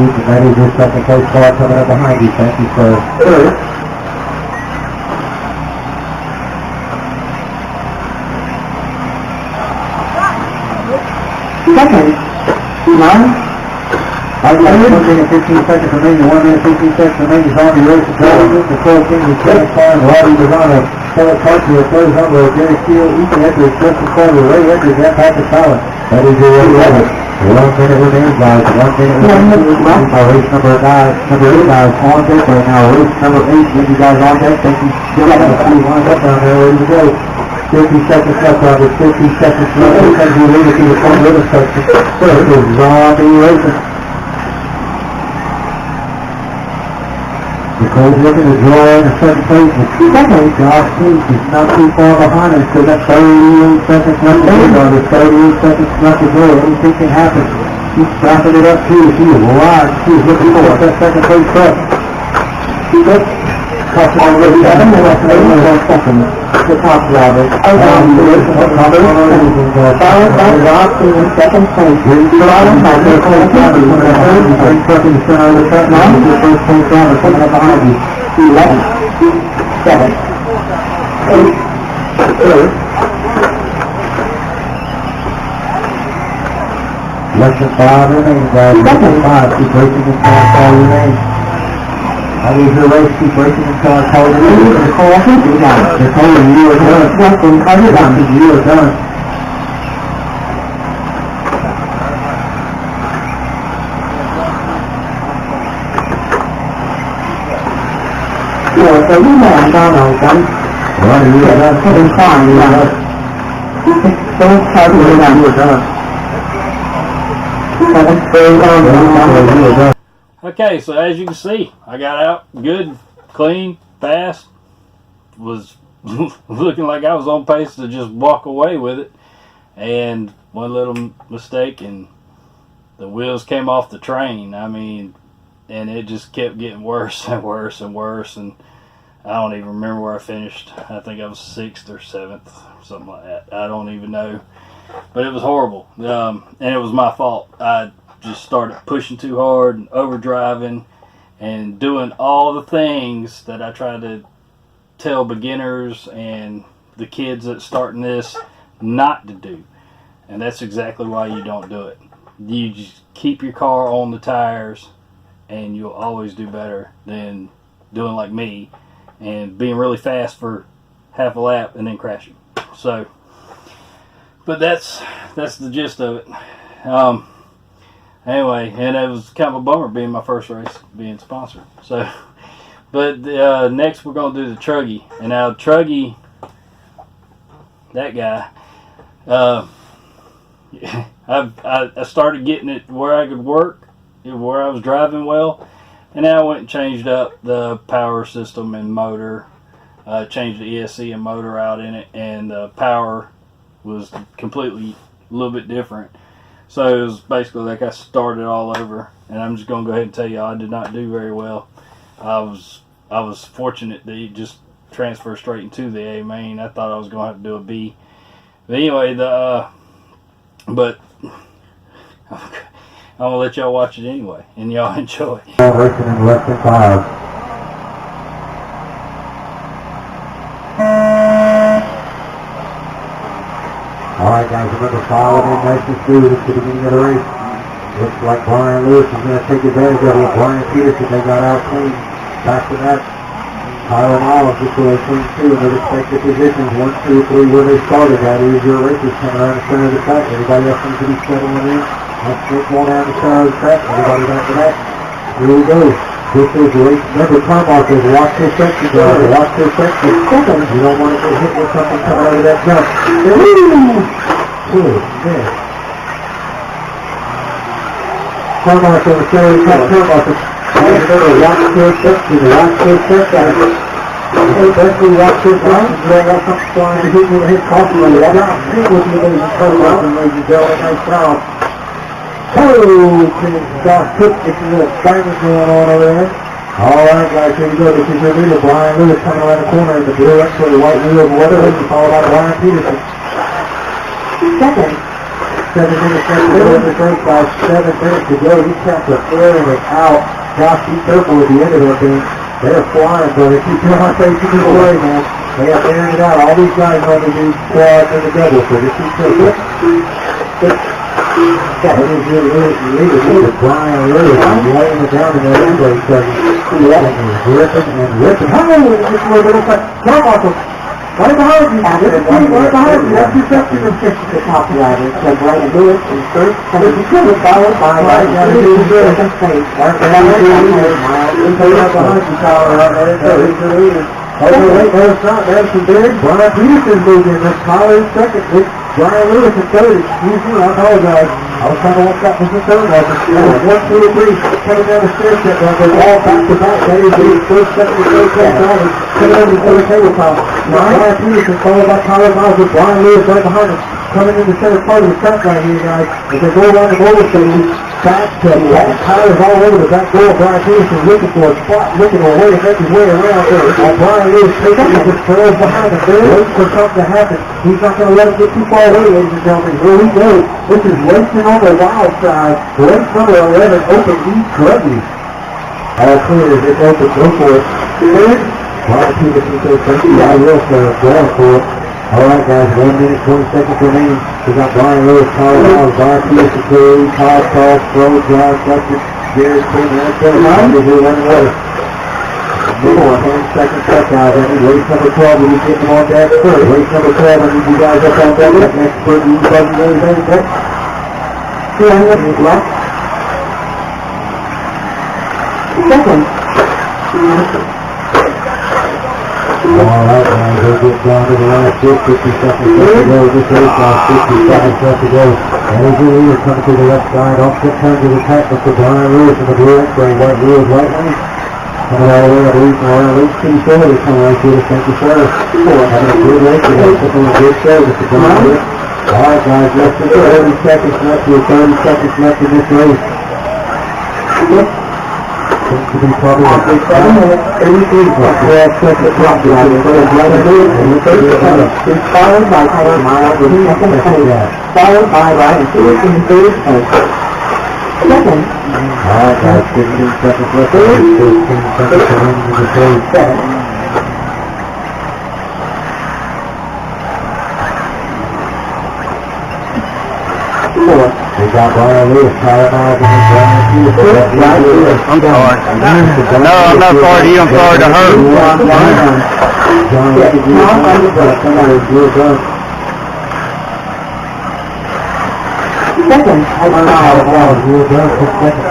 Keith, and that is your second place car coming up behind you. Thank you, sir. Third. Second, 9. I've got 1 minute 15 seconds remaining, 1 minute 15 seconds remaining. Zombie race to go. Nicole King is second car, and Robbie Lozano. Taylor Cartier, third number, Gary Steele, Ethan Edwards, Justin Carter, Ray Edwards, and Patrick Fowler. That is your race. 1 minute remains, guys. 1 minute remains. Race number 8, guys, on deck right now. Race number 8, get you guys on deck. Thank you. Still have a few lined up down there, ready to go. 50 seconds left, Robert. 50 seconds left. As we lead it to the front river section. First is Zombie Racing. Nicole's looking to draw in the second place. Second, Josh Keith is not too far behind him, so that's 38 seconds left to go. There's 38 seconds left to go. Anything can happen. She's wrapping it up too. She is wide. She's looking for that second place up. Crossing on the 7 minutes, second. The top driver. Followed by Rob in second place. Followed by Nicole Kennedy in the third place. Truck in the center of the track. Now is your first place driver coming up behind you. 11, 7, 8, third. Less than 5 remains, guys. Less than 5. Keep racing until all remains. That is your race. Keep racing until I call you. Nicole, I think you got it. Nicole, you are done. You are done. So you know I'm done, done. Well, you are done. It's fine, you are done. Don't try to do that. You are done. 7, 3, you are done. Okay, so as you can see, I got out good, clean, fast. Was looking like I was on pace to just walk away with it. And one little mistake and the wheels came off the train. I mean, and it just kept getting worse and worse and worse. And I don't even remember where I finished. I think I was 6th or 7th, something like that. I don't even know. But it was horrible. And it was my fault. I just started pushing too hard and overdriving and doing all the things that I try to tell beginners and the kids that starting this not to do. And that's exactly why you don't do it. You just keep your car on the tires and you'll always do better than doing like me and being really fast for half a lap and then crashing. So, but that's the gist of it. Anyway, and it was kind of a bummer being my first race being sponsored. So, but next we're going to do the Truggy. And now Truggy, that guy, I started getting it where I could work, where I was driving well. And now I went and changed up the power system and motor, changed the ESC and motor out in it, and the power was completely a little bit different. So it was basically like I started all over, and I'm just going to go ahead and tell you I did not do very well. I was fortunate that it just transferred straight into the A main. I thought I was going to have to do a B. But anyway, but I'm going to let y'all watch it anyway, and y'all enjoy. Racing in less than 5. Alright guys, remember following in nice and smooth at the beginning of the race. Looks like Brian Lewis is going to take advantage of it. Brian Peterson, they got out clean. Back to that, Tyler Olive just really clean too in their respective positions. 1, 2, 3 where they started. That is your racers coming around the center of the track. Everybody else seems to be settling in. Let's get one down the center of the track. Everybody back to that. Here we go. This is the race. Remember, car markers, watch this section, guys. Watch this section. You don't want to get hit with something coming out of that jump. Good. Car marker, the center of the track, car marker. Watch this section. Watch this section. Hey, Becky, watch this section. You got something trying to hit you with his coffee. Watch this with you, ladies and gentlemen. Ladies and gentlemen, nice job. Oh, Josh Cook, this is a bangers going on over there. Alright guys, here we go. This is your leader, Brian Lewis, coming around the corner in the blue X-ray, white wheel of Weatherly, followed by Brian Peterson. Second, 7 minutes left to go in this race, guys. 7 minutes to go. These cats are airing it out. Josh, be careful at the end of that thing. They're flying, brother. Keep your heart racing this way, man. They are airing it out. All these guys know they do quads and the double, so just keep careful. That is really Brian Lewis laying it down in that end race. Ripping and ripping. Oh, just a little bit of fun. Come on, right behind you. Right behind you. That's your section of the top riders. So Brian Lewis in first. And it's good. Followed by second place. Mark behind you, Tyler. Oh, wait, no, it's not. That's some big. Brian Peterson moved in. That's Tyler in second. It's Brian Lewis in third. Excuse me, I apologize. I was trying to look up Mr. Third. That was 1, 2, 3. Coming down the stairs step. They're all back to back. That is the first, second, and third place drivers. Coming over the third tabletop. Brian Peterson followed by Tyler Miles with Brian Lewis right behind him. Coming in the center part of the track right here, guys. As they go around the roller station, back to Tyler's all over the back door. Brian Peterson looking for a spot, looking for a way to make his way around there. Brian Lewis takes it, just trails behind him. They're waiting for something to happen. He's not going to let him get too far away, ladies and gentlemen. Here we go. This is racing on the wild side. Race number 11, Open East Rugby. All clear. It's open. Go for it. Brian Peterson says, thank you, Arril, for going for it. All right, guys, 1 minute, 20 seconds remaining. We got Brian Lewis, Tyler Miles, Brian Peterson, Curry, Todd Cross, Pro, John, Dustin, Jared, Quinn, and Kevin Hunter here running water. 10 seconds left, guys. I need race number 12. We'll be getting them on deck first. Race number 12, I need you guys up on deck. That next person, you button, everything, deck. 200 minutes left. Second. All right, guys, we'll get down to the last 50 seconds left to go. This race has 50 seconds left to go. And as you leave, coming to the left side, off the turn to the track, Mr. Brian Lewis in the blue X-ray, white wheels, right lane. Coming all the way, I believe, from our race team forward is coming right through the thank you, sir. Having a good race, we're going to put on a good show, Mr. Brian Lewis. All right, guys, less than 30 seconds left to 30 seconds left in this race. Seems to be probably like 7 minutes, 83 left. 12 seconds left. It's followed by Tyler Miles in second place, followed by Ryan Stewart in third place. Second. All right, guys, 15 seconds left. 15 seconds remaining in the race. We got Brian Lewis, Tyler Miles, and Brian Peterson. I'm sorry. No, I'm not sorry to you. I'm sorry to her. John, what did you do? Somebody blew it up. Second. Blew it up for second.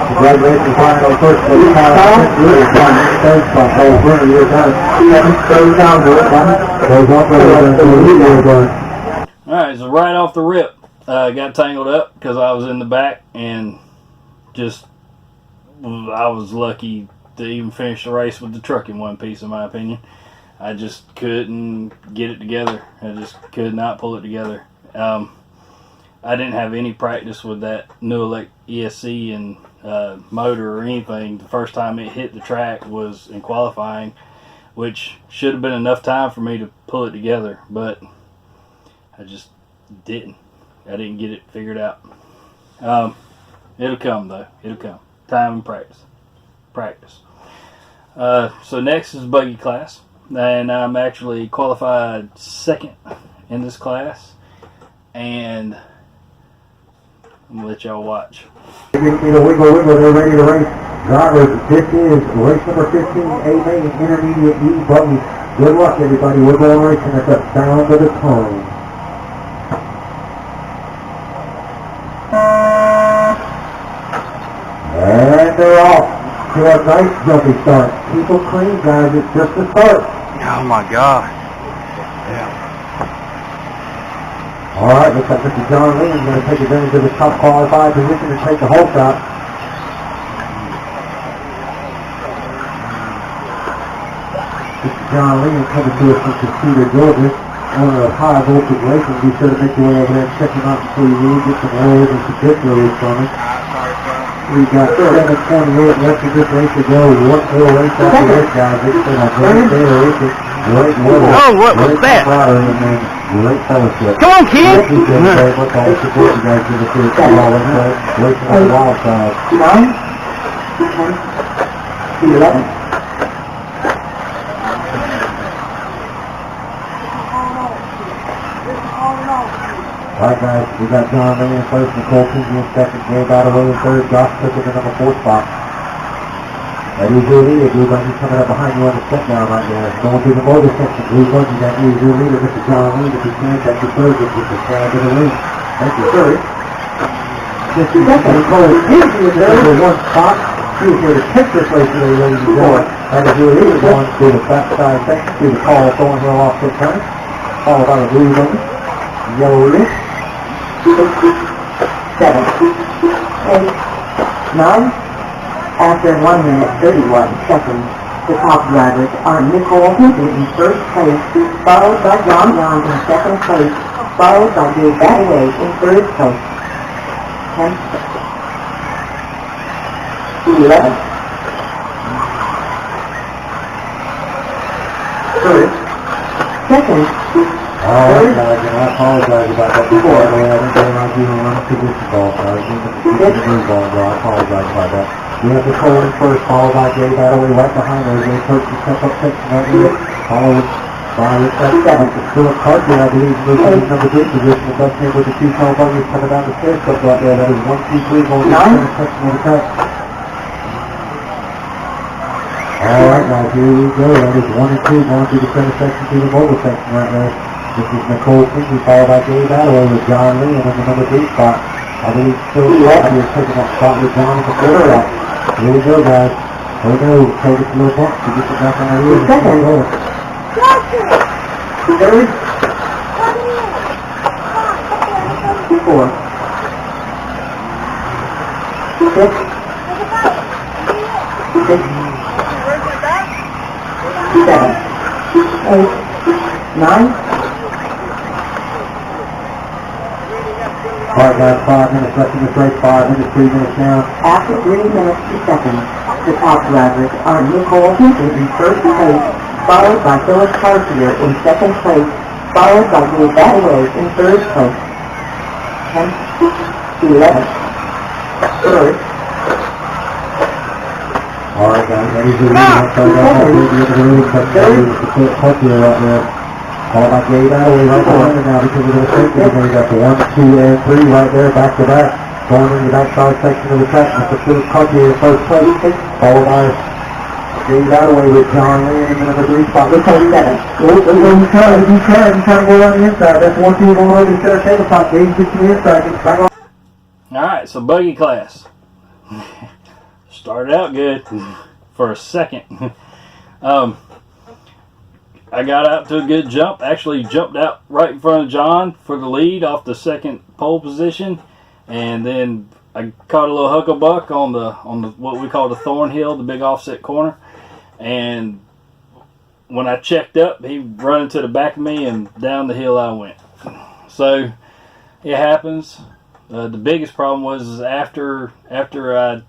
Congratulations, final first place, third spot, Burner, you're done. Goes down to it, Alright, so right off the rip, got tangled up because I was in the back and just, I was lucky to even finish the race with the truck in one piece, in my opinion. I just couldn't get it together. I just could not pull it together. I didn't have any practice with that new ESC and motor or anything. The first time it hit the track was in qualifying, which should have been enough time for me to pull it together, but I just didn't. I didn't get it figured out. It'll come though. It'll come. Time and practice. Practice. So next is buggy class, and I'm actually qualified second in this class, and I'm going to let y'all watch. Wiggle, they're ready to race. Drivers, this is race number 15, A-Main Intermediate E Buggy. Good luck, everybody. We're going racing at the sound of the tone. And they're off to a nice jumpy start. Keep them clean, guys. It's just the start. Oh my God. All right, looks like Mr. John Lee is going to take advantage of the top qualified position and take the whole shot. Mr. John Lee is coming to us from Cedar, Georgia, owner of High Voltage Racing. Be sure to make your way over there and check him out before you leave. Get some oils and some good release from him. We've got 7:28 left of this race to go. One more race after this, guys. It's been a great day of racing. Great weather. Oh, what was great that? camaraderie, and then great fellowship. Come on, kid! Thank you, very much. All the support you guys give us here at all racing on the wild side. 9, 10, 11. Alright guys, we got John Lee in first, Nicole Kinsey in second, Jay Bataway in third, Josh Cook in the number 4 spot. Eddie Zuli, Blue Bunny coming up behind you on the step down right there. Going through the motor section, Blue Bunny, that Eddie Zuli, Mr. John Lee, if you can, that's your third, with the flag in the wing. Thank you, third. Just a second, Nicole Kinsey in the number 1 spot. She was here to catch this race today, ladies and gentlemen. Eddie Zuli is going through the backside section, through the Paul Thornhill offset turn, followed by the Blue Bunny, yellow list. 6, 7, 8, 9. After 1 minute 31 seconds, the top drivers are Nicole Hinton in first place, followed by John Young in second place, followed by Dave Bataway in third place. 10, 11. First, second. Alright guys, and I apologize about that before. I didn't realize we were running position ball, so I was in the blue ball, so I apologize about that. We have Nicole in first, followed by Jay Bataway right behind her. They coach the step-up section right here, followed by the seventh. It's Philip Carter, I believe, moving to number 3 position. The best name with the 2 tall buggies coming down the stairs up right there. That is 1, 2, 3 going to the center section of the track. Alright guys, here we go. That is 1 and 2 going through the center section to the mobile section right there. This is Nicole Kinsey, followed by Jay Bataway with John Lee, and then the number 3 spot. I believe Phil Carter is taking that spot with John in the 4th spot. Here we go, guys. Here we go. Take it to the box to get it back on the wheel. Second. Third. 4. 6. 7. 8. 9. Alright guys, 5 minutes left in this race, 5 minutes, 3 minutes down. After 3 minutes 2 seconds, the top drivers are Nicole Hinton in first place, followed by Phyllis Cartier in second place, followed by Dave Bataway in third place. 10, 11, third. Alright guys, that is the lead outside that one. We'll be able to really touch that with the Philip Cartier right there. Followed by Jay Bataway right behind it now because of the safety. We got the 1, 2, and 3 right there, back to back. Going in the backside section of the track, Mr. Philip Cartier in first place, followed by Jay Bataway with John Lee in the number 3 spot. Look at 7. He's trying to go on the inside. That's 1, 2, 1, over instead of tabletop. Dave gets to the inside, gets back on. Alright, so buggy class. Started out good for a second. I got out to a good jump. Actually jumped out right in front of John for the lead off the second pole position. And then I caught a little hucklebuck on the what we call the Thornhill, the big offset corner. And when I checked up, he running to the back of me and down the hill I went. So it happens. The biggest problem was after I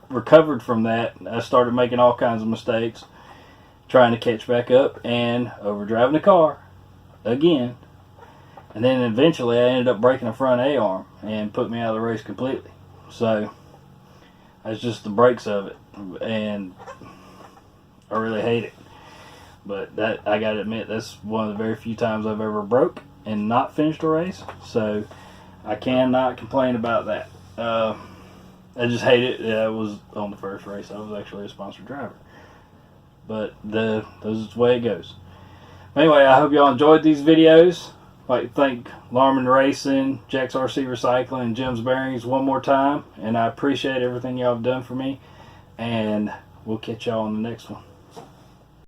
recovered from that, I started making all kinds of mistakes, trying to catch back up and overdriving the car again. And then eventually I ended up breaking a front A-arm and put me out of the race completely. So that's just the breaks of it, and I really hate it. But that, I gotta admit, that's one of the very few times I've ever broke and not finished a race. So I cannot complain about that. I just hate it. Yeah, I was on the first race. I was actually a sponsored driver. But that's the way it goes. Anyway, I hope y'all enjoyed these videos. I'd like to thank Larman Racing, Jack's RC Recycling, and Jim's Bearings one more time. And I appreciate everything y'all have done for me. And we'll catch y'all on the next one.